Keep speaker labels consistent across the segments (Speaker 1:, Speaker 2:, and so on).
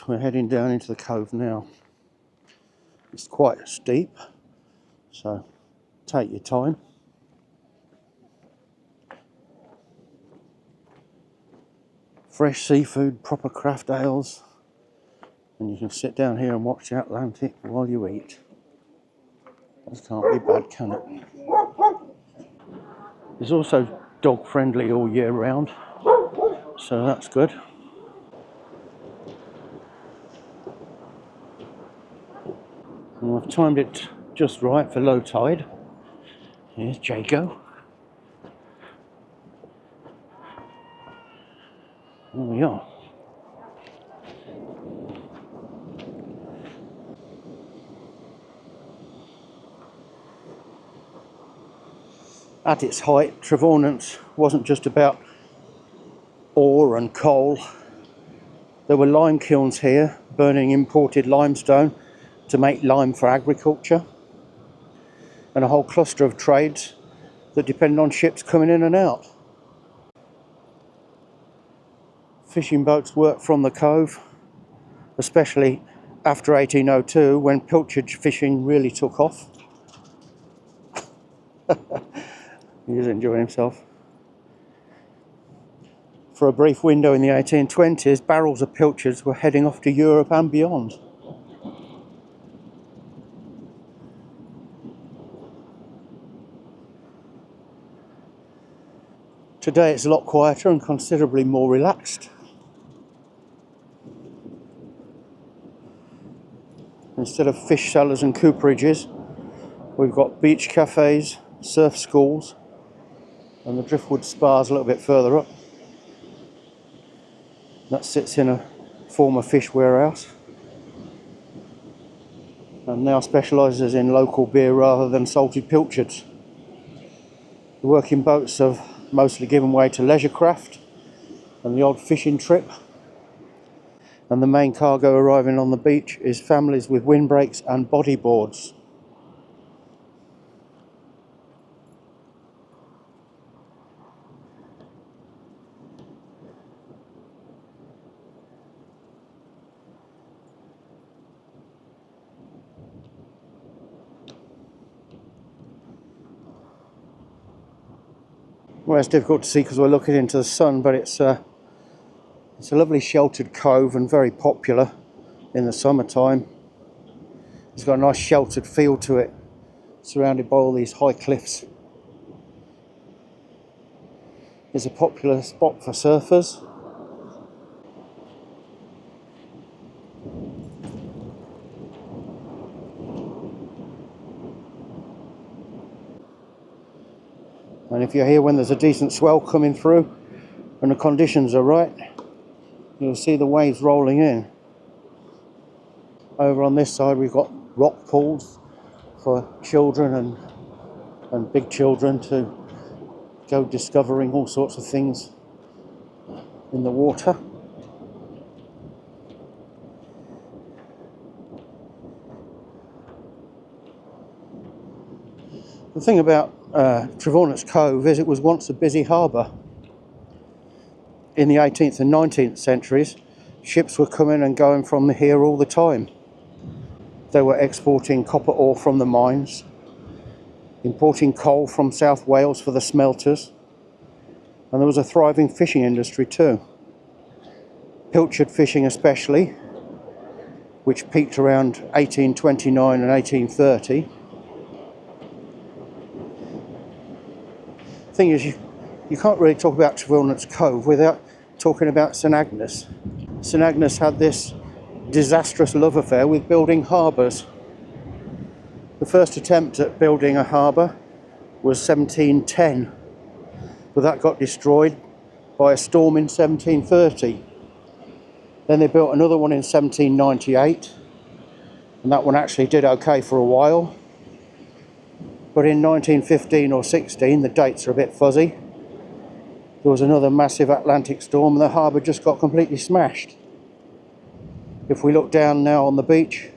Speaker 1: we're heading down into the cove now. It's quite steep, so take your time. Fresh seafood, proper craft ales, and you can sit down here and watch the Atlantic while you eat. That can't be bad, can it? It's also dog friendly all year round, so that's good. And I've timed it just right for low tide. Here's Jago. There we are. At its height, Trevaunance wasn't just about ore and coal. There were lime kilns here, burning imported limestone to make lime for agriculture, and a whole cluster of trades that depend on ships coming in and out. Fishing boats worked from the cove, especially after 1802 when pilchard fishing really took off. He's enjoying himself. For a brief window in the 1820s, barrels of pilchards were heading off to Europe and beyond. Today it's a lot quieter and considerably more relaxed. Instead of fish sellers and cooperages, we've got beach cafes, surf schools, and the driftwood spas a little bit further up. That sits in a former fish warehouse and now specialises in local beer rather than salted pilchards. The working boats have mostly given way to leisure craft and the odd fishing trip, and the main cargo arriving on the beach is families with windbreaks and bodyboards. Well, it's difficult to see because we're looking into the sun, but it's a lovely sheltered cove and very popular in the summertime. It's got a nice sheltered feel to it, surrounded by all these high cliffs. It's a popular spot for surfers. And if you're here when there's a decent swell coming through and the conditions are right, you'll see the waves rolling in. Over on this side we've got rock pools for children and big children to go discovering all sorts of things in the water. The thing about Trevaunance Cove is it was once a busy harbour. In the 18th and 19th centuries, ships were coming and going from here all the time. They were exporting copper ore from the mines, importing coal from South Wales for the smelters, and there was a thriving fishing industry too. Pilchard fishing especially, which peaked around 1829 and 1830. The thing is, you can't really talk about Trevaunance Cove without talking about St Agnes. St Agnes had this disastrous love affair with building harbours. The first attempt at building a harbour was 1710, but that got destroyed by a storm in 1730. Then they built another one in 1798, and that one actually did okay for a while. But in 1915 or 16, the dates are a bit fuzzy, there was another massive Atlantic storm and the harbour just got completely smashed. If we look down now on the beach,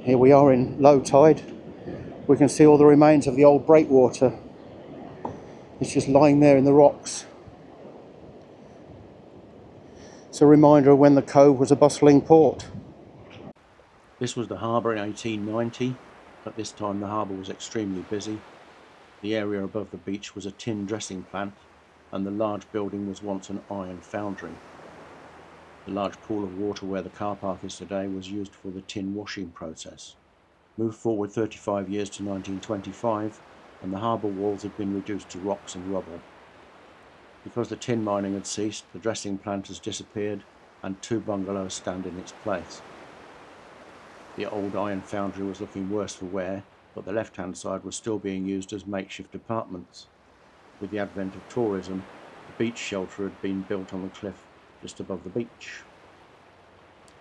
Speaker 1: here we are in low tide, we can see all the remains of the old breakwater. It's just lying there in the rocks. It's a reminder of when the cove was a bustling port.
Speaker 2: This was the harbour in 1890. At this time the harbour was extremely busy. The area above the beach was a tin dressing plant, and the large building was once an iron foundry. The large pool of water where the car park is today was used for the tin washing process. Move forward 35 years to 1925, and the harbour walls had been reduced to rocks and rubble. Because the tin mining had ceased, the dressing plant has disappeared, and 2 bungalows stand in its place. The old iron foundry was looking worse for wear, but the left-hand side was still being used as makeshift apartments. With the advent of tourism, the beach shelter had been built on the cliff just above the beach.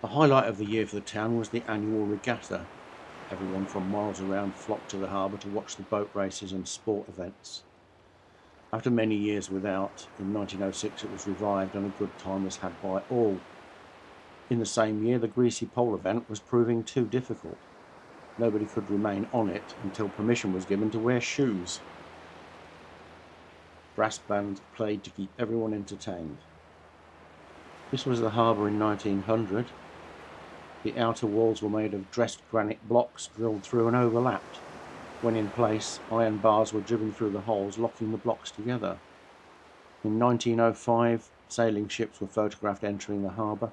Speaker 2: The highlight of the year for the town was the annual regatta. Everyone from miles around flocked to the harbour to watch the boat races and sport events. After many years without, in 1906 it was revived and a good time was had by all. In the same year, the Greasy Pole event was proving too difficult. Nobody could remain on it until permission was given to wear shoes. Brass bands played to keep everyone entertained. This was the harbour in 1900. The outer walls were made of dressed granite blocks drilled through and overlapped. When in place, iron bars were driven through the holes, locking the blocks together. In 1905, sailing ships were photographed entering the harbour.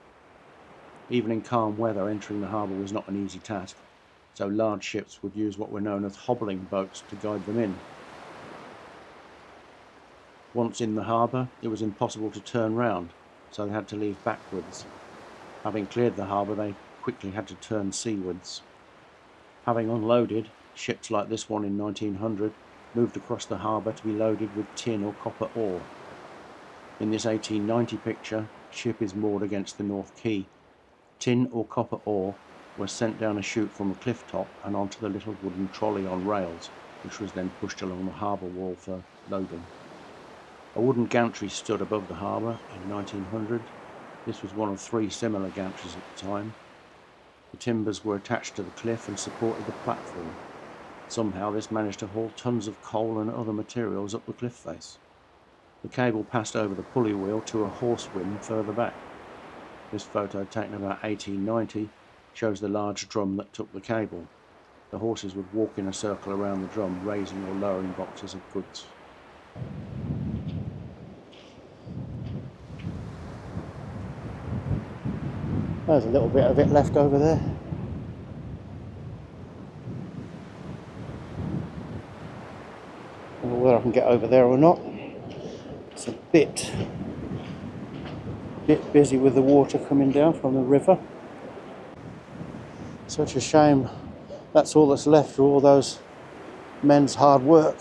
Speaker 2: Even in calm weather, entering the harbour was not an easy task, so large ships would use what were known as hobbling boats to guide them in. Once in the harbour, it was impossible to turn round, so they had to leave backwards. Having cleared the harbour, they quickly had to turn seawards. Having unloaded, ships like this one in 1900 moved across the harbour to be loaded with tin or copper ore. In this 1890 picture, the ship is moored against the North Quay. Tin or copper ore was sent down a chute from the cliff top and onto the little wooden trolley on rails, which was then pushed along the harbour wall for loading. A wooden gantry stood above the harbour in 1900. This was one of 3 similar gantries at the time. The timbers were attached to the cliff and supported the platform. Somehow this managed to haul tons of coal and other materials up the cliff face. The cable passed over the pulley wheel to a horse wheel further back. This photo, taken about 1890, shows the large drum that took the cable. The horses would walk in a circle around the drum, raising or lowering boxes of goods.
Speaker 1: There's a little bit of it left over there. I don't know whether I can get over there or not. It's a bit busy with the water coming down from the river. Such a shame that's all that's left for all those men's hard work.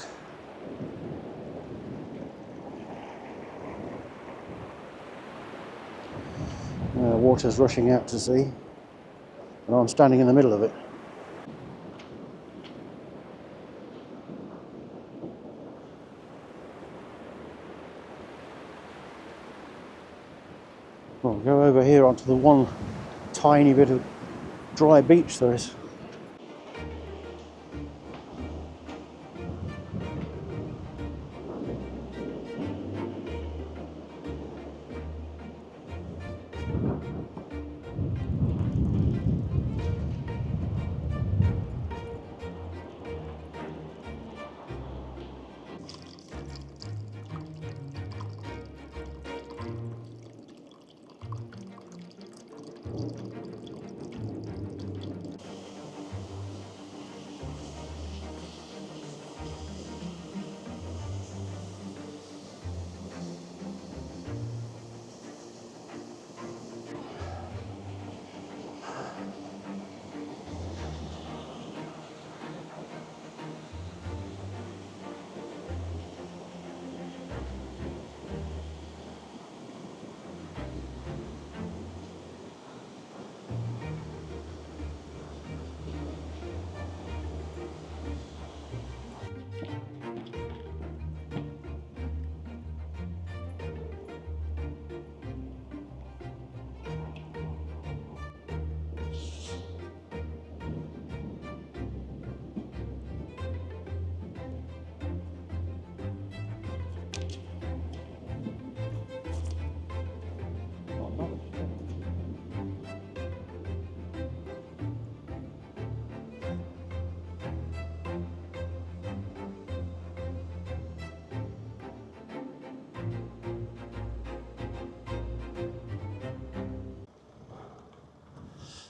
Speaker 1: Water's rushing out to sea, and I'm standing in the middle of it. Well, we'll go over here onto the one tiny bit of dry beach there is.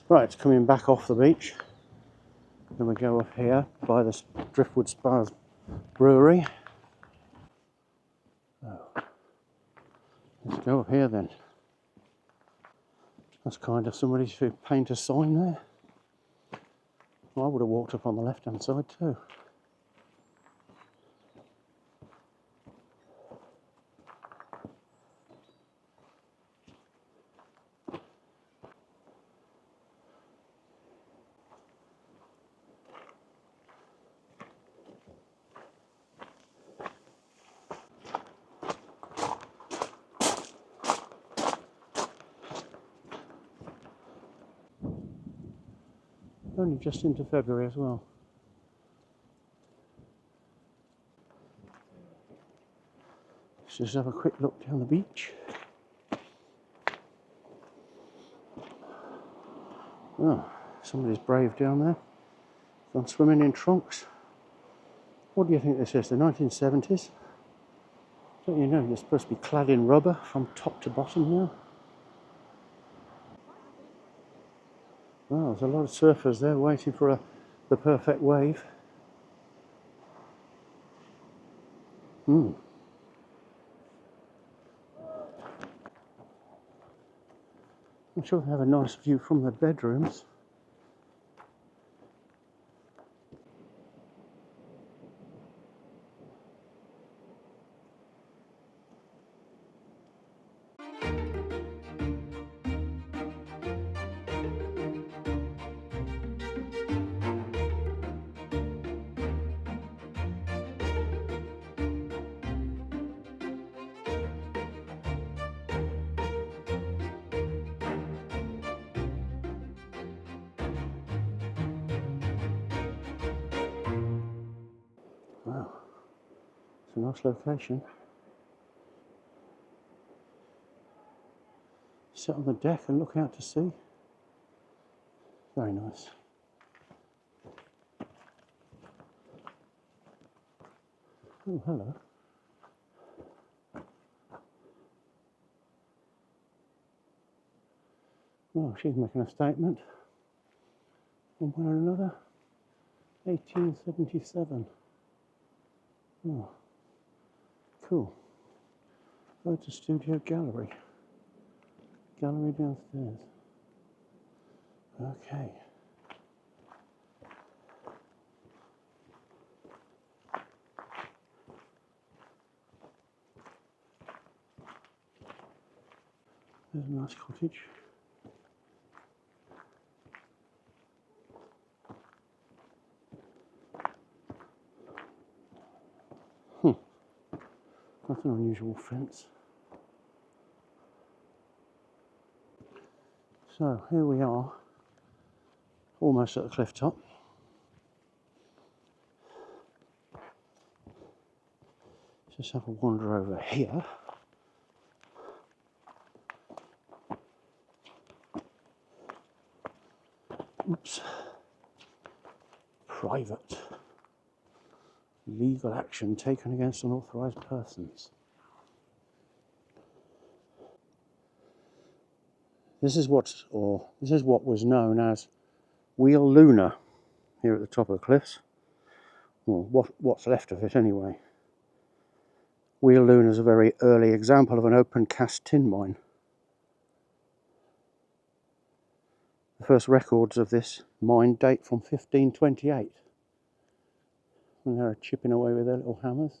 Speaker 1: Right, it's coming back off the beach. Then we go up here by the Driftwood Spas Brewery. Oh, let's go up here then. That's kind of somebody should paint a sign there. Well, I would have walked up on the left hand side too. Only just into February as well. Let's just have a quick look down the beach. Oh, somebody's brave down there. Gone swimming in trunks. What do you think this is? The 1970s? Don't you know you're supposed to be clad in rubber from top to bottom now? Oh, there's a lot of surfers there waiting for the perfect wave. I'm sure they have a nice view from their bedrooms. Wow, it's a nice location. Sit on the deck and look out to sea. Very nice. Oh, hello. Oh, she's making a statement. One way or another. 1877. Oh, cool. Go to Studio Gallery. Gallery downstairs. Okay. There's a nice cottage. That's an unusual fence. So here we are, almost at the cliff top. Just have a wander over here. Oops. Private. Legal action taken against unauthorised persons. This is what was known as Wheal Luna here at the top of the cliffs. Well, what's left of it anyway. Wheal Luna is a very early example of an open cast tin mine. The first records of this mine date from 1528. And they're chipping away with their little hammers.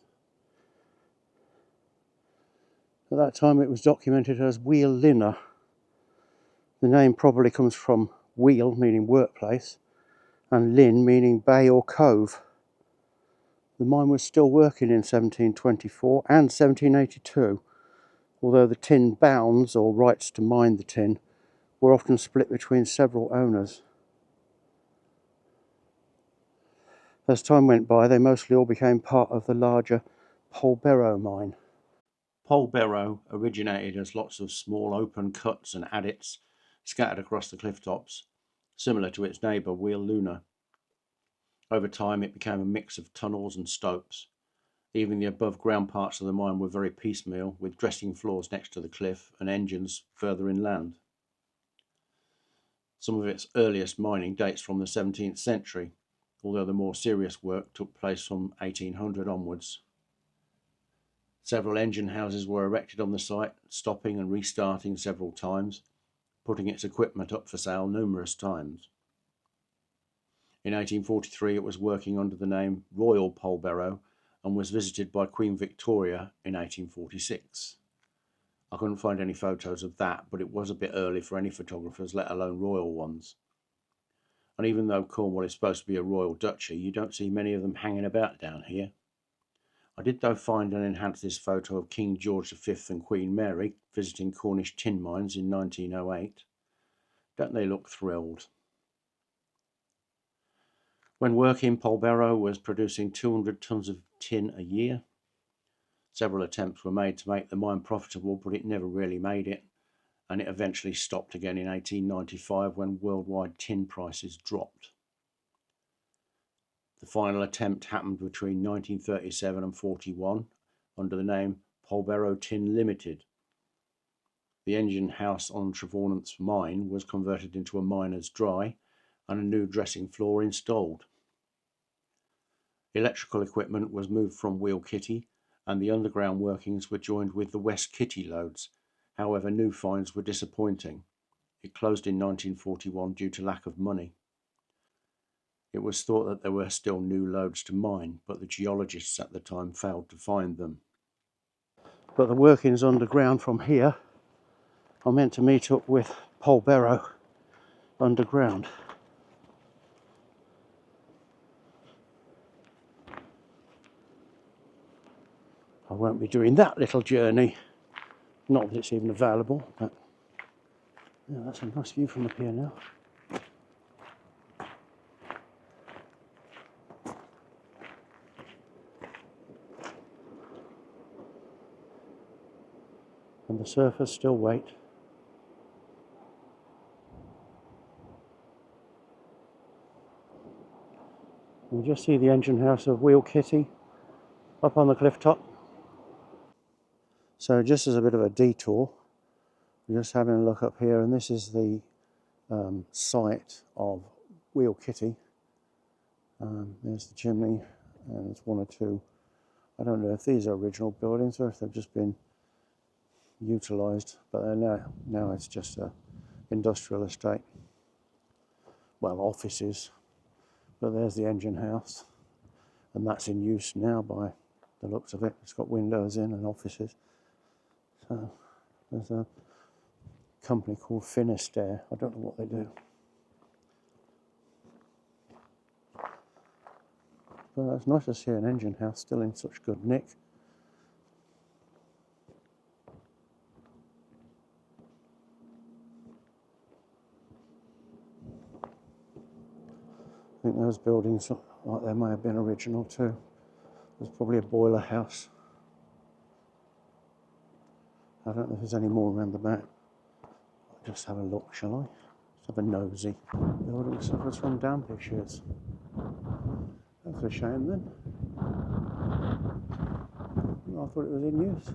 Speaker 1: At that time it was documented as Wheal Luna. The name probably comes from wheel, meaning workplace, and lin, meaning bay or cove. The mine was still working in 1724 and 1782, although the tin bounds, or rights to mine the tin, were often split between several owners. As time went by, they mostly all became part of the larger Polberro mine.
Speaker 2: Polberro originated as lots of small open cuts and adits scattered across the cliff tops, similar to its neighbour Wheal Luna. Over time it became a mix of tunnels and stopes. Even the above ground parts of the mine were very piecemeal, with dressing floors next to the cliff and engines further inland. Some of its earliest mining dates from the 17th century, although the more serious work took place from 1800 onwards. Several engine houses were erected on the site, stopping and restarting several times, putting its equipment up for sale numerous times. In 1843 it was working under the name Royal Polberro and was visited by Queen Victoria in 1846. I couldn't find any photos of that, but it was a bit early for any photographers, let alone royal ones. And even though Cornwall is supposed to be a royal duchy, you don't see many of them hanging about down here. I did though find and enhance this photo of King George V and Queen Mary visiting Cornish tin mines in 1908. Don't they look thrilled? When working, Polberro was producing 200 tonnes of tin a year. Several attempts were made to make the mine profitable, but it never really made it, and it eventually stopped again in 1895 when worldwide tin prices dropped. The final attempt happened between 1937 and 41 under the name Polberro Tin Limited. The engine house on Trevaunance mine was converted into a miner's dry and a new dressing floor installed. Electrical equipment was moved from Wheal Kitty and the underground workings were joined with the West Kitty loads. However, new finds were disappointing. It closed in 1941 due to lack of money. It was thought that there were still new loads to mine, but the geologists at the time failed to find them.
Speaker 1: But the workings underground from here are meant to meet up with Polberro underground. I won't be doing that little journey, not that it's even available, but yeah, that's a nice view from up here now. And the surfers still wait. You just see the engine house of Wheal Kitty up on the cliff top. So just as a bit of a detour, we're just having a look up here, and this is the site of Wheal Kitty. There's the chimney, and there's one or two. I don't know if these are original buildings or if they've just been utilised, but they're now it's just a industrial estate. Well, offices, but there's the engine house, and that's in use now by the looks of it. It's got windows in and offices. So there's a company called Finisterre. I don't know what they do. But it's nice to see an engine house still in such good nick. I think those buildings look like they may have been original too. There's probably a boiler house. I don't know if there's any more around the back. I'll just have a look, shall I? Let's have a nosy. The building suffers from damp issues. That's a shame then. I thought it was in use.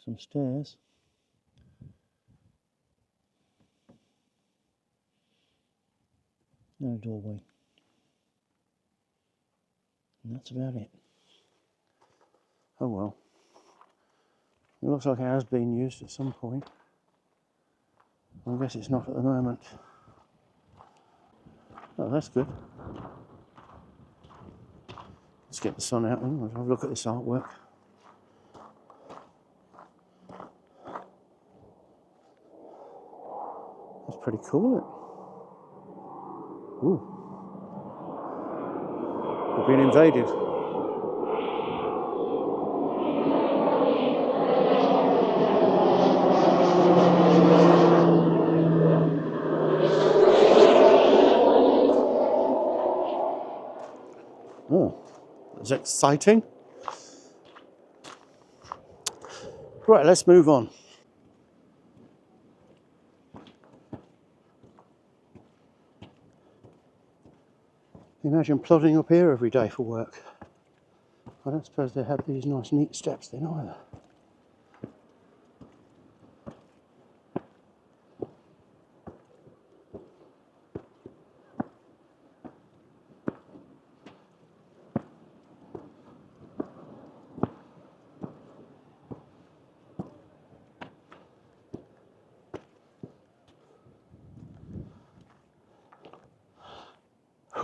Speaker 1: Some stairs. No doorway. And that's about it. Oh well. It looks like it has been used at some point. I guess it's not at the moment. Oh, that's good. Let's get the sun out and have a look at this artwork. That's pretty cool, isn't it? Ooh. We've been invaded. Oh, that's exciting. Right, let's move on. Imagine plodding up here every day for work. I don't suppose they have these nice neat steps then either.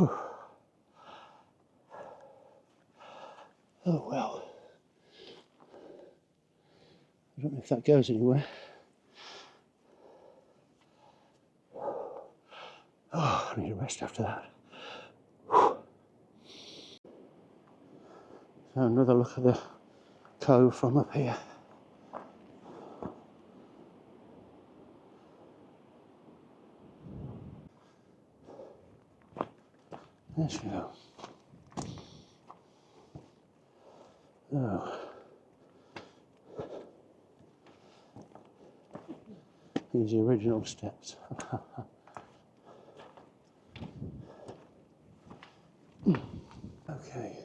Speaker 1: Oh well. I don't know if that goes anywhere. Oh, I need a rest after that. So another look at the cove from up here. There she goes. Oh. These are the original steps. Okay.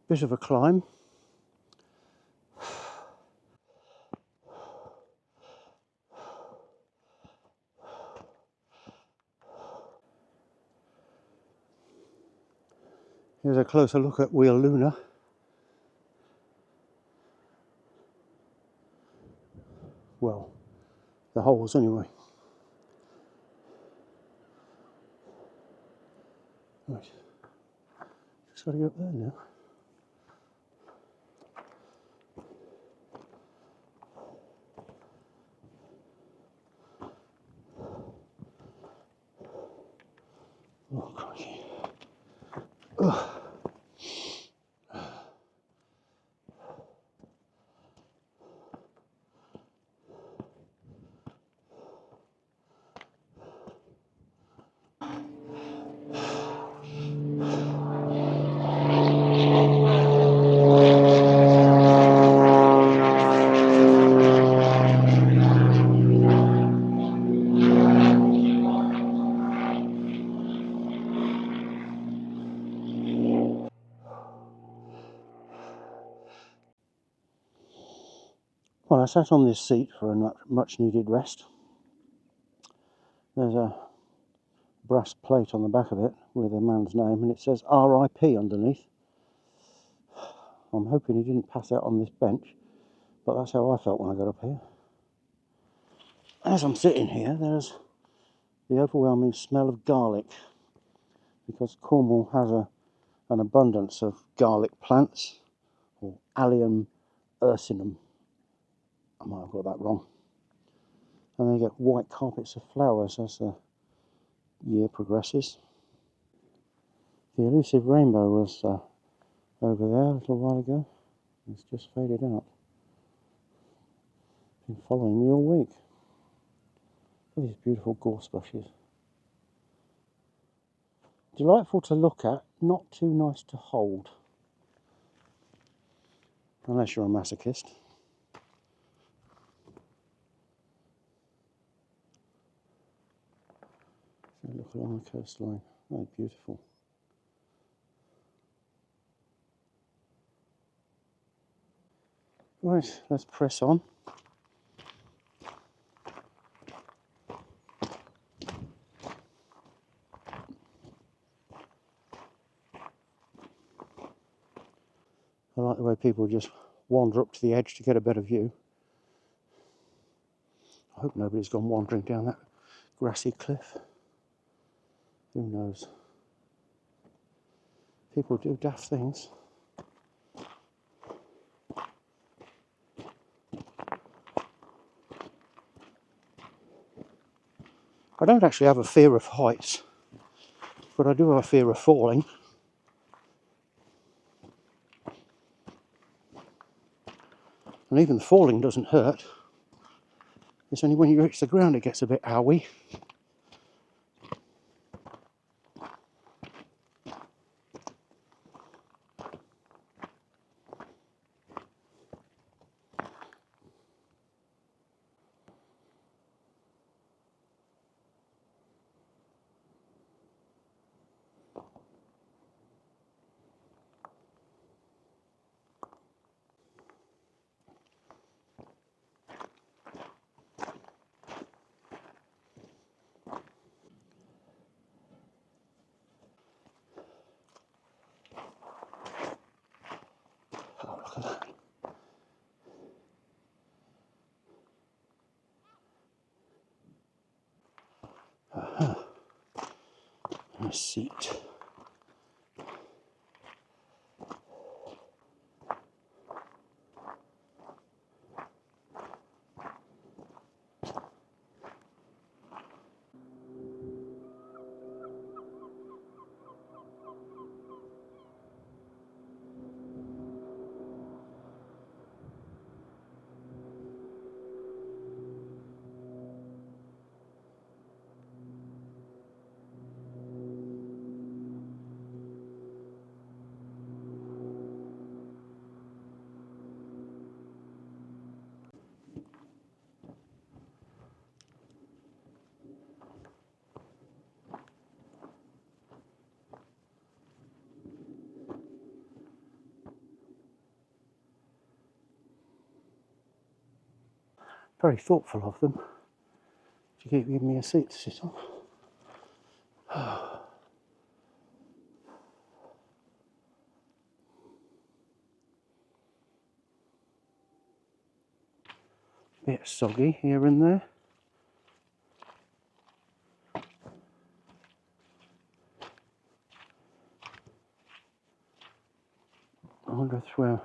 Speaker 1: Bit of a climb. Here's a closer look at Wheal Luna. Well, the holes anyway. Right. Just got to go up there now. Oh, crikey. Ugh. Well, I sat on this seat for a much needed rest. There's a brass plate on the back of it with a man's name and it says RIP underneath. I'm hoping he didn't pass out on this bench, but that's how I felt when I got up here. As I'm sitting here, there's the overwhelming smell of garlic, because Cornwall has an abundance of garlic plants, or Allium ursinum. I might have got that wrong. And they get white carpets of flowers as the year progresses. The elusive rainbow was over there a little while ago. It's just faded out. Been following me all week. Look at these beautiful gorse bushes. Delightful to look at, not too nice to hold. Unless you're a masochist. So look along the coastline. Oh, beautiful. Right, let's press on. I like the way people just wander up to the edge to get a better view. I hope nobody's gone wandering down that grassy cliff. Who knows? People do daft things. I don't actually have a fear of heights, but I do have a fear of falling. And even falling doesn't hurt. It's only when you reach the ground it gets a bit owie. Look at that. And a seat. Very thoughtful of them to keep giving me a seat to sit on. Bit soggy here and there. I wonder if where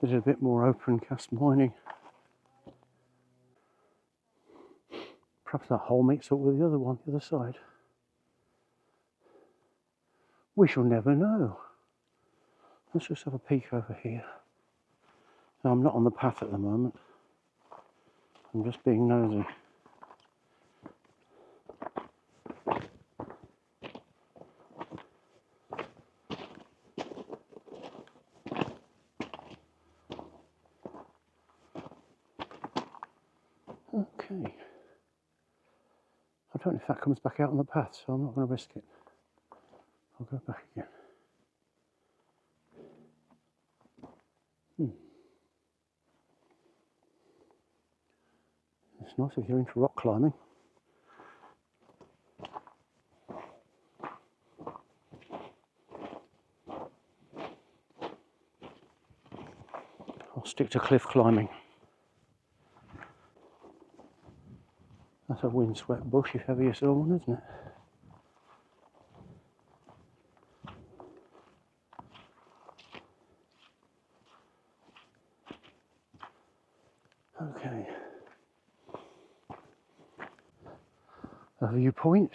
Speaker 1: there's a bit more open cast mining. Perhaps that hole meets up with the other one, the other side. We shall never know. Let's just have a peek over here. Now, I'm not on the path at the moment. I'm just being nosy. Okay. I don't know if that comes back out on the path, so I'm not going to risk it. I'll go back again. It's nice if you're into rock climbing. I'll stick to cliff climbing. That's a windswept bush if ever you saw one, isn't it? Okay. A viewpoint.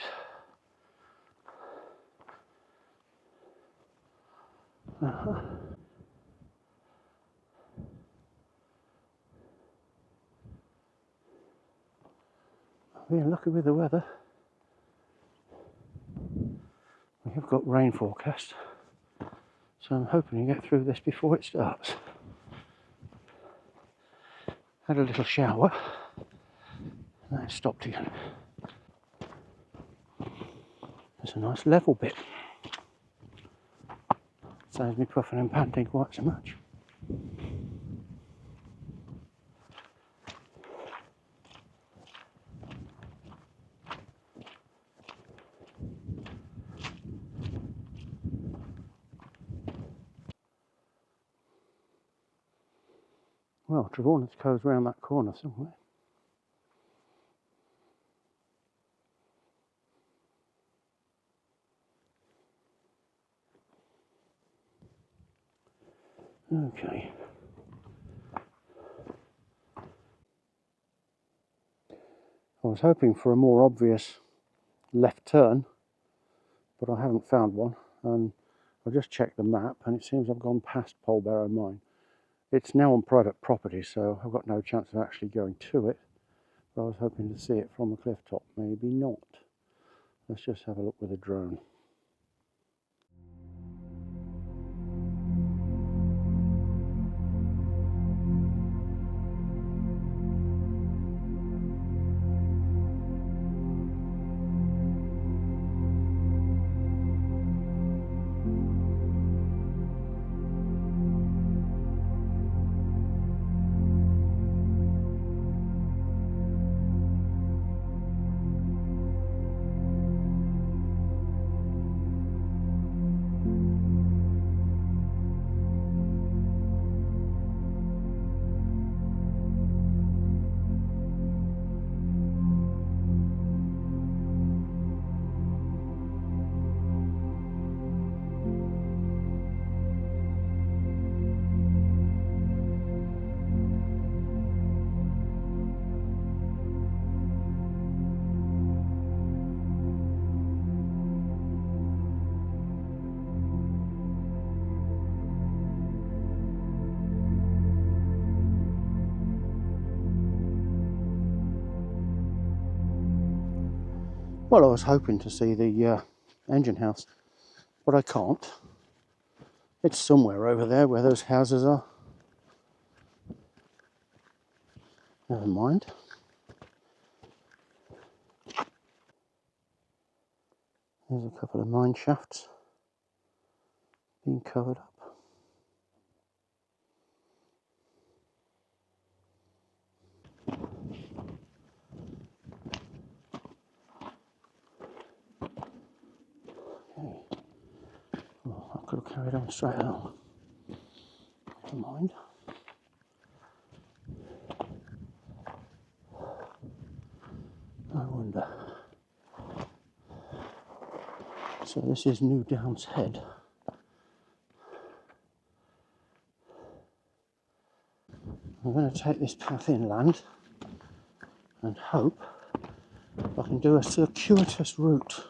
Speaker 1: We're lucky with the weather. We have got rain forecast, so I'm hoping to get through this before it starts. Had a little shower, and then it stopped again. There's a nice level bit. Saves me puffing and panting quite so much. Well, Trevaunance Cove's round that corner somewhere. Okay. I was hoping for a more obvious left turn, but I haven't found one, and I've just checked the map and it seems I've gone past Polberro mine. It's now on private property, so I've got no chance of actually going to it, but I was hoping to see it from the cliff top. Maybe not. Let's just have a look with a drone. Well, I was hoping to see the engine house, but I can't. It's somewhere over there where those houses are. Never mind. There's a couple of mine shafts being covered up. Okay. Oh, I could have carried on straight out. Never mind. I wonder. So this is New Downs Head. I'm going to take this path inland and hope I can do a circuitous route.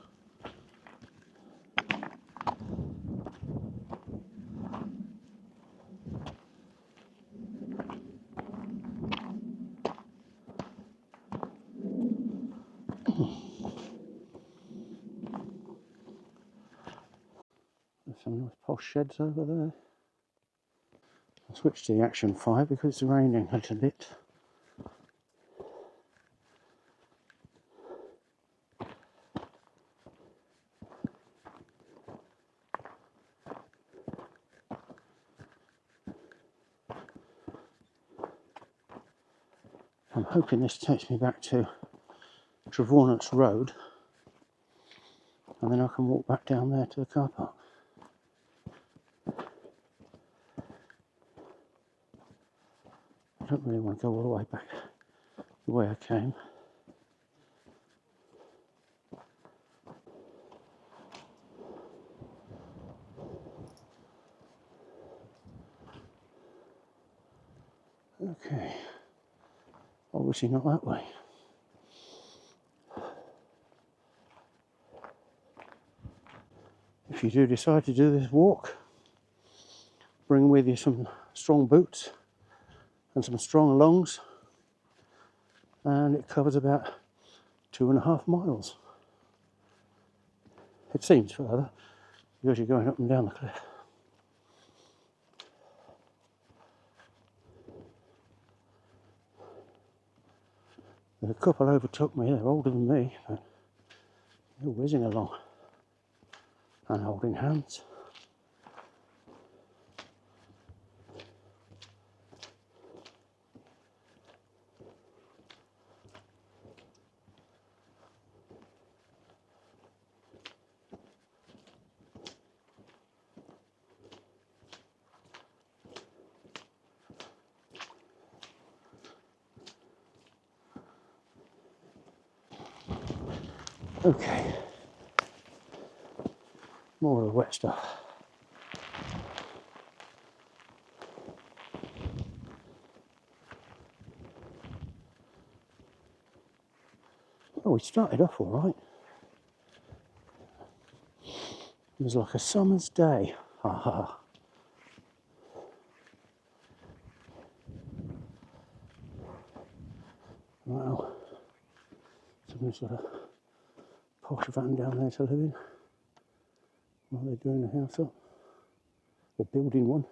Speaker 1: There's some nice posh sheds over there. I'll switch to the Action 5 because it's raining a little bit. I'm hoping this takes me back to Trevaunace Road and then I can walk back down there to the car park. I don't really want to go all the way back the way I came. Okay, obviously not that way. If you do decide to do this walk, bring with you some strong boots and some strong lungs, and it covers about 2.5 miles. It seems further because you're going up and down the cliff. A couple overtook me, they're older than me, but they're whizzing along and holding hands. Okay, more of the wet stuff. Oh, we started off all right. It was like a summer's day. Ha ha. Wow. Someone's got a posh van down there to live in while they're doing the house up. Or building one.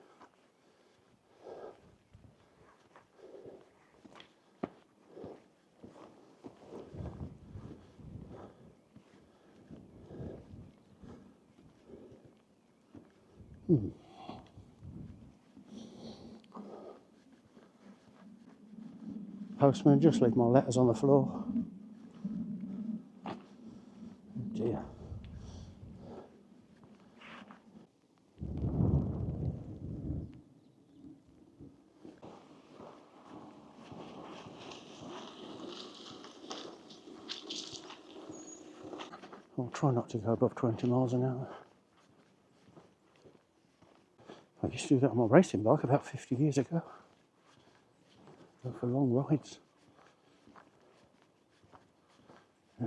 Speaker 1: Postman, just leave my letters on the floor. Oh dear. I'll try not to go above 20 miles an hour. I used to do that on my racing bike about 50 years ago. Go for long rides.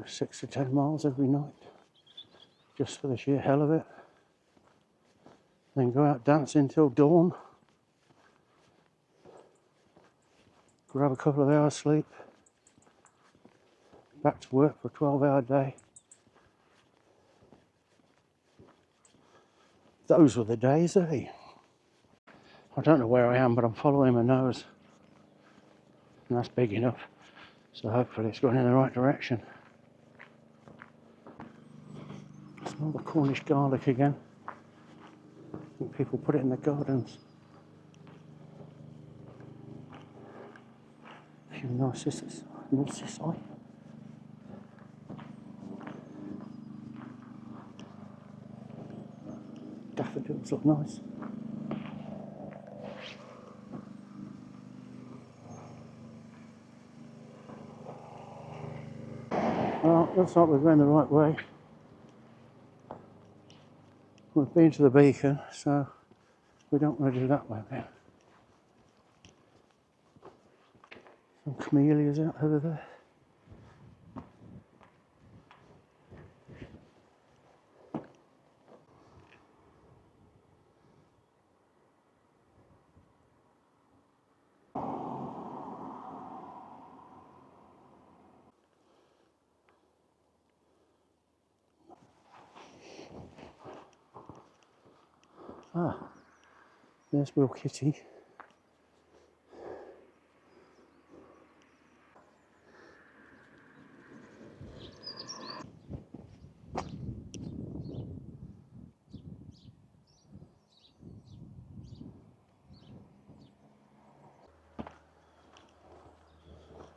Speaker 1: 6 to 10 miles every night. Just for the sheer hell of it. Then go out dancing till dawn. Grab a couple of hours sleep. Back to work for a 12-hour day. Those were the days, eh? I don't know where I am, but I'm following my nose. And that's big enough. So hopefully it's going in the right direction. Smell the Cornish garlic again. I think people put it in their gardens. A few narcissi. Daffodils look nice. Well, looks like we're going the right way. We've been to the beacon, so we don't want to do that way then. Some camellias out over there. Ah, there's Wheal Kitty.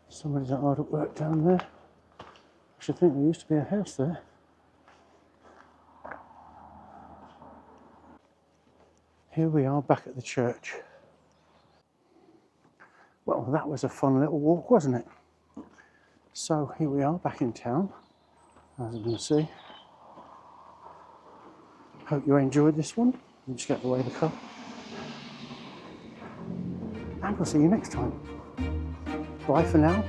Speaker 1: Somebody's hard at work down there. I should think there used to be a house there. Here we are back at the church. Well, that was a fun little walk, wasn't it? So here we are back in town, as you can see. Hope you enjoyed this one. I'll just get away the car. And we'll see you next time. Bye for now.